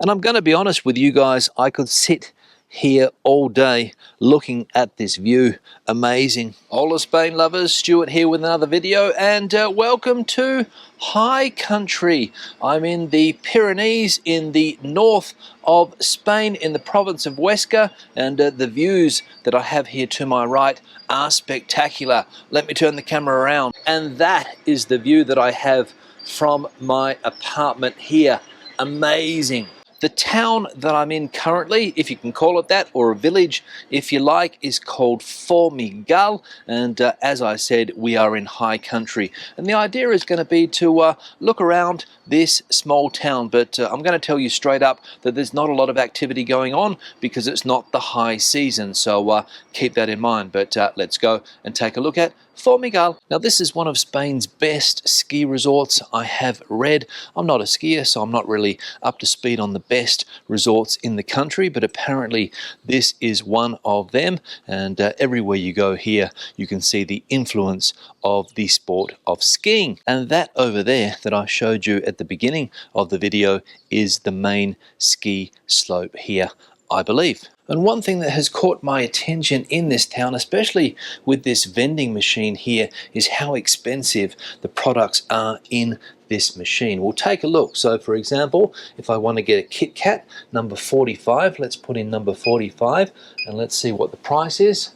And I'm going to be honest with you guys, I could sit here all day looking at this view. Amazing. Hola Spain lovers, Stuart here with another video, and welcome to High Country. I'm in the Pyrenees in the north of Spain in the province of Huesca, and the views that I have here to my right are spectacular. Let me turn the camera around, and that is the view that I have from my apartment here. Amazing. The town that I'm in currently, if you can call it that, or a village if you like, is called Formigal, and as I said, we are in high country. And the idea is going to be to look around this small town, but I'm going to tell you straight up that there's not a lot of activity going on because it's not the high season, so keep that in mind. But let's go and take a look at Formigal. Now this is one of Spain's best ski resorts, I have read. I'm not a skier, so I'm not really up to speed on the best resorts in the country, but apparently this is one of them, and everywhere you go here you can see the influence of the sport of skiing. And that over there that I showed you at the beginning of the video is the main ski slope here, I believe. And one thing that has caught my attention in this town, especially with this vending machine here, is how expensive the products are in this machine. We'll take a look. So for example, if I want to get a Kit Kat number 45, let's put in number 45 and let's see what the price is.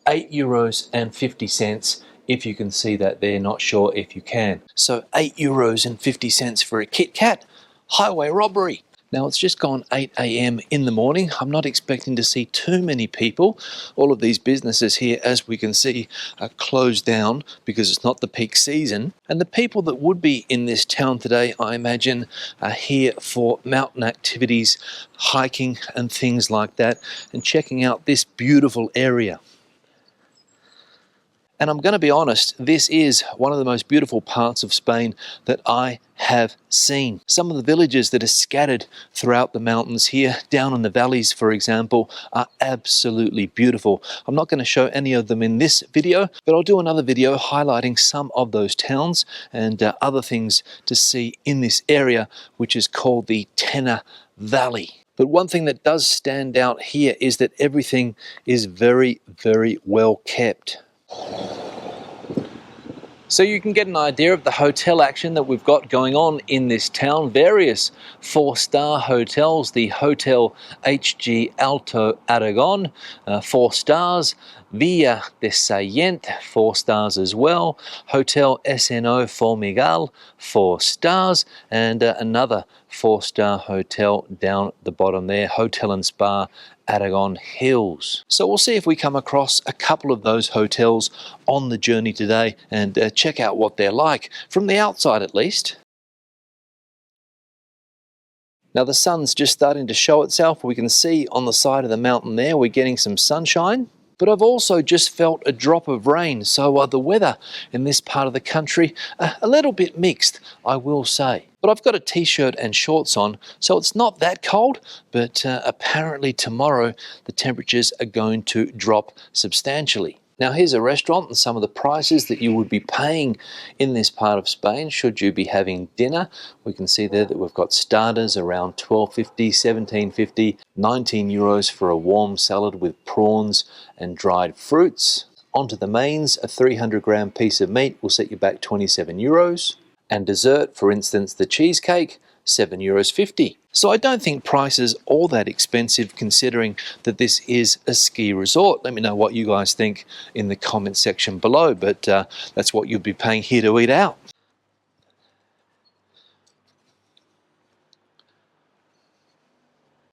€8.50, if you can see that there, not sure if you can. So €8.50 for a Kit Kat, highway robbery. Now it's just gone 8 a.m. in the morning. I'm not expecting to see too many people. All of these businesses here, as we can see, are closed down because it's not the peak season. And the people that would be in this town today, I imagine, are here for mountain activities, hiking and things like that, and checking out this beautiful area. And I'm going to be honest, this is one of the most beautiful parts of Spain that I have seen. Some of the villages that are scattered throughout the mountains here, down in the valleys for example, are absolutely beautiful. I'm not going to show any of them in this video, but I'll do another video highlighting some of those towns and other things to see in this area, which is called the Tena Valley. But one thing that does stand out here is that everything is very, very well kept. So you can get an idea of the hotel action that we've got going on in this town. Various 4-star hotels, the Hotel HG Alto Aragón, 4 stars, Villa de Sept, 4 stars as well, Hotel SNO Formigal, 4 stars, and another 4-star hotel down the bottom there, Hotel and Spa Aragón Hills. So we'll see if we come across a couple of those hotels on the journey today and check out what they're like, from the outside at least. Now the sun's just starting to show itself. We can see on the side of the mountain there we're getting some sunshine. But I've also just felt a drop of rain, so the weather in this part of the country, a little bit mixed, I will say. But I've got a t-shirt and shorts on, so it's not that cold, but apparently tomorrow the temperatures are going to drop substantially. Now here's a restaurant and some of the prices that you would be paying in this part of Spain should you be having dinner. We can see there that we've got starters around €12.50, €17.50, €19 for a warm salad with prawns and dried fruits. Onto the mains, a 300-gram piece of meat will set you back €27. And dessert, for instance the cheesecake, €7.50. So I don't think price is all that expensive considering that this is a ski resort. Let me know what you guys think in the comment section below, but that's what you'll be paying here to eat out.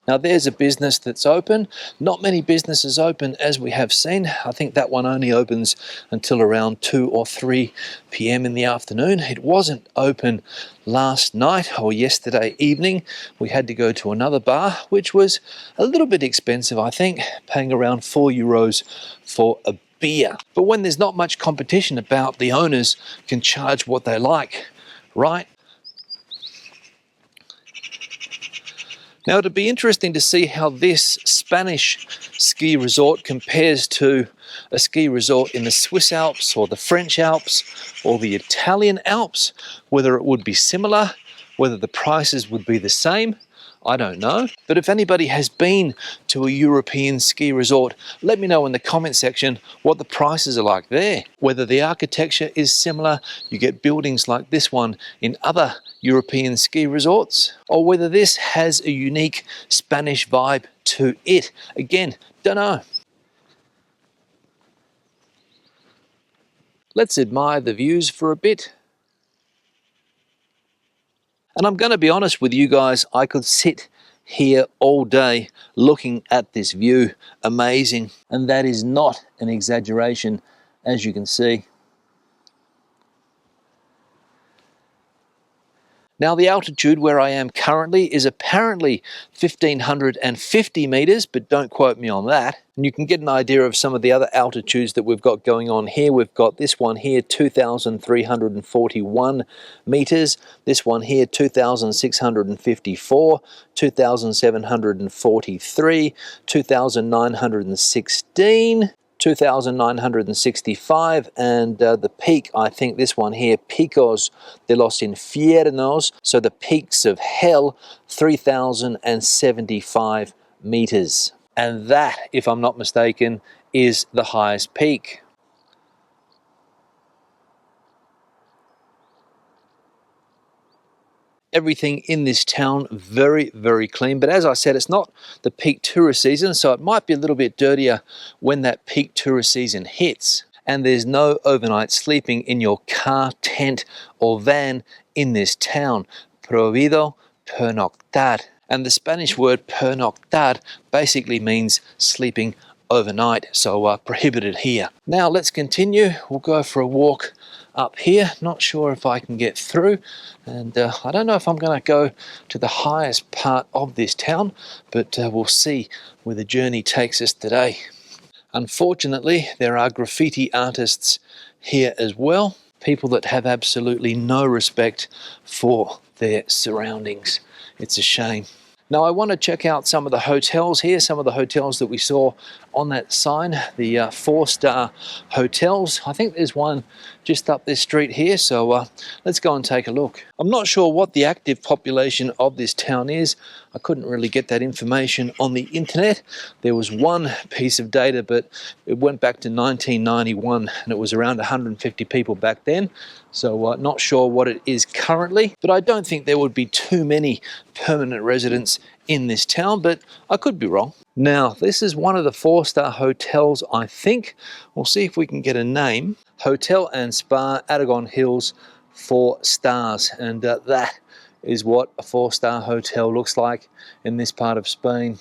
Now there's a business that's open. Not many businesses open as we have seen. I think that one only opens until around 2 or 3 p.m. in the afternoon. It wasn't open last night or yesterday evening. We had to go to another bar, which was a little bit expensive, I think, paying around €4 for a beer. But when there's not much competition about, the owners can charge what they like, right? Now it'd be interesting to see how this Spanish ski resort compares to a ski resort in the Swiss Alps or the French Alps or the Italian Alps, whether it would be similar, whether the prices would be the same. I don't know. But if anybody has been to a European ski resort, let me know in the comment section what the prices are like there. Whether the architecture is similar, you get buildings like this one in other European ski resorts, or whether this has a unique Spanish vibe to it. Again, don't know. Let's admire the views for a bit. And I'm going to be honest with you guys, I could sit here all day looking at this view. Amazing. And that is not an exaggeration, as you can see. Now the altitude where I am currently is apparently 1,550 meters, but don't quote me on that. And you can get an idea of some of the other altitudes that we've got going on here. We've got this one here, 2,341 meters. This one here, 2,654, 2,743, 2,916. 2,965, and the peak, I think this one here, Picos de los Infiernos, so the peaks of hell, 3,075 meters. And that, if I'm not mistaken, is the highest peak. Everything in this town very, very clean, but as I said, it's not the peak tourist season, so it might be a little bit dirtier when that peak tourist season hits. And there's no overnight sleeping in your car, tent or van in this town. Prohibido pernoctar. And the Spanish word pernoctar basically means sleeping overnight, so prohibited here. Now let's continue. We'll go for a walk up here. Not sure if I can get through, and I don't know if I'm going to go to the highest part of this town, but we'll see where the journey takes us today. Unfortunately, there are graffiti artists here as well, people that have absolutely no respect for their surroundings. It's a shame. Now I want to check out some of the hotels here, some of the hotels that we saw on that sign, the 4-star hotels. I think there's one just up this street here, so let's go and take a look. I'm not sure what the active population of this town is. I couldn't really get that information on the internet. There was one piece of data, but it went back to 1991 and it was around 150 people back then. So not sure what it is currently, but I don't think there would be too many permanent residents in this town, but I could be wrong. Now, this is one of the 4-star hotels, I think. We'll see if we can get a name. Hotel and Spa, Aragón Hills, 4 stars. And that is what a 4-star hotel looks like in this part of Spain.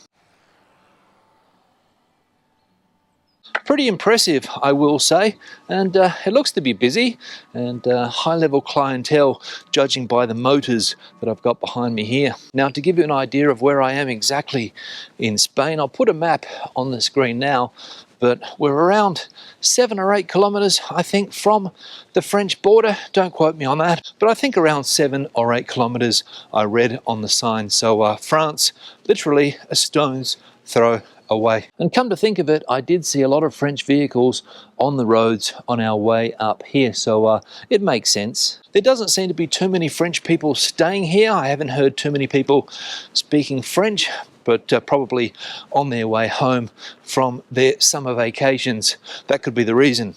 Pretty impressive, I will say, and it looks to be busy and high-level clientele, judging by the motors that I've got behind me here. Now, to give you an idea of where I am exactly in Spain, I'll put a map on the screen now, but we're around 7 or 8 kilometers, I think, from the French border. Don't quote me on that, but I think around 7 or 8 kilometers I read on the sign. So France, literally a stone's throw away. And come to think of it, I did see a lot of French vehicles on the roads on our way up here, so it makes sense. There doesn't seem to be too many French people staying here. I haven't heard too many people speaking French, but probably on their way home from their summer vacations. That could be the reason.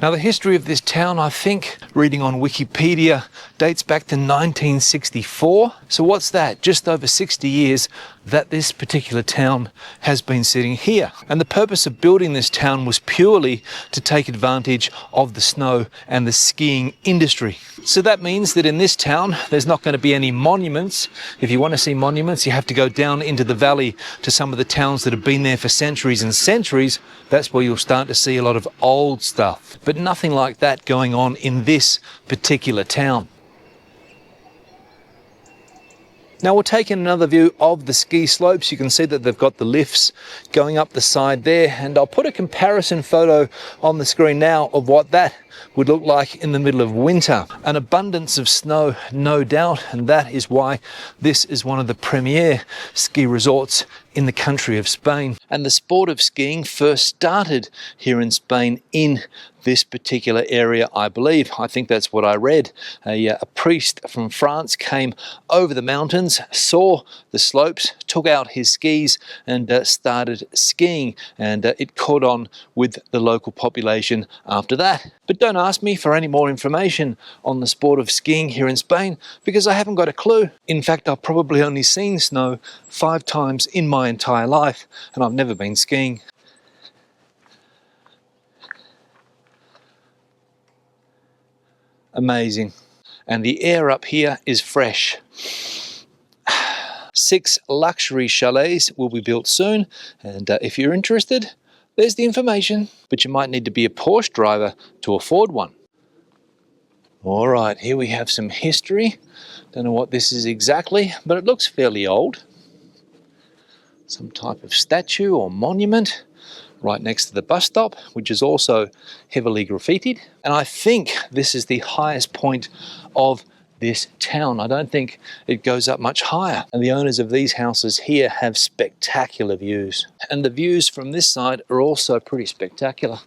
Now, the history of this town, I think, reading on Wikipedia, dates back to 1964. So what's that? Just over 60 years that this particular town has been sitting here. And the purpose of building this town was purely to take advantage of the snow and the skiing industry. So that means that in this town, there's not going to be any monuments. If you want to see monuments, you have to go down into the valley to some of the towns that have been there for centuries and centuries. That's where you'll start to see a lot of old stuff. But nothing like that going on in this particular town. Now we're taking another view of the ski slopes. You can see that they've got the lifts going up the side there, and I'll put a comparison photo on the screen now of what that would look like in the middle of winter. An abundance of snow, no doubt, and that is why this is one of the premier ski resorts in the country of Spain. And the sport of skiing first started here in Spain in this particular area, I believe. I think that's what I read. A priest from France came over the mountains, saw the slopes, took out his skis and started skiing, and it caught on with the local population after that. But don't ask me for any more information on the sport of skiing here in Spain, because I haven't got a clue. In fact, I've probably only seen snow 5 times in my entire life, and I've never been skiing. Amazing. And the air up here is fresh. 6 luxury chalets will be built soon, and if you're interested, there's the information. But you might need to be a Porsche driver to afford one. All right, here we have some history. Don't know what this is exactly, but it looks fairly old. Some type of statue or monument right next to the bus stop, which is also heavily graffitied. And I think this is the highest point of this town. I don't think it goes up much higher. And the owners of these houses here have spectacular views. And the views from this side are also pretty spectacular.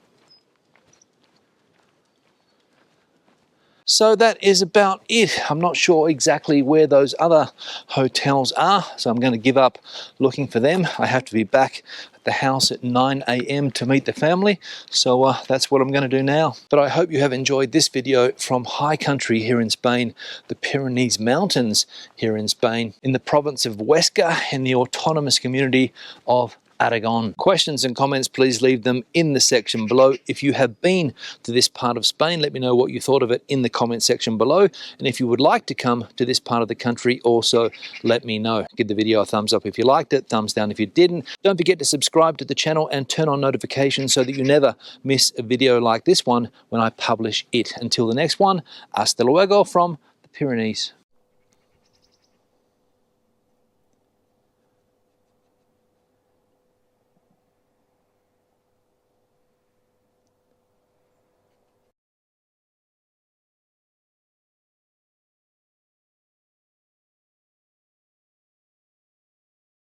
So that is about it. I'm not sure exactly where those other hotels are, so I'm going to give up looking for them. I have to be back at the house at 9 a.m. to meet the family, so that's what I'm going to do now. But I hope you have enjoyed this video from high country here in Spain, the Pyrenees Mountains here in Spain, in the province of Huesca, in the autonomous community of Aragón. Questions and comments, please leave them in the section below. If you have been to this part of Spain, let me know what you thought of it in the comment section below. And if you would like to come to this part of the country, also let me know. Give the video a thumbs up if you liked it, thumbs down if you didn't. Don't forget to subscribe to the channel and turn on notifications so that you never miss a video like this one when I publish it. Until the next one, hasta luego from the Pyrenees.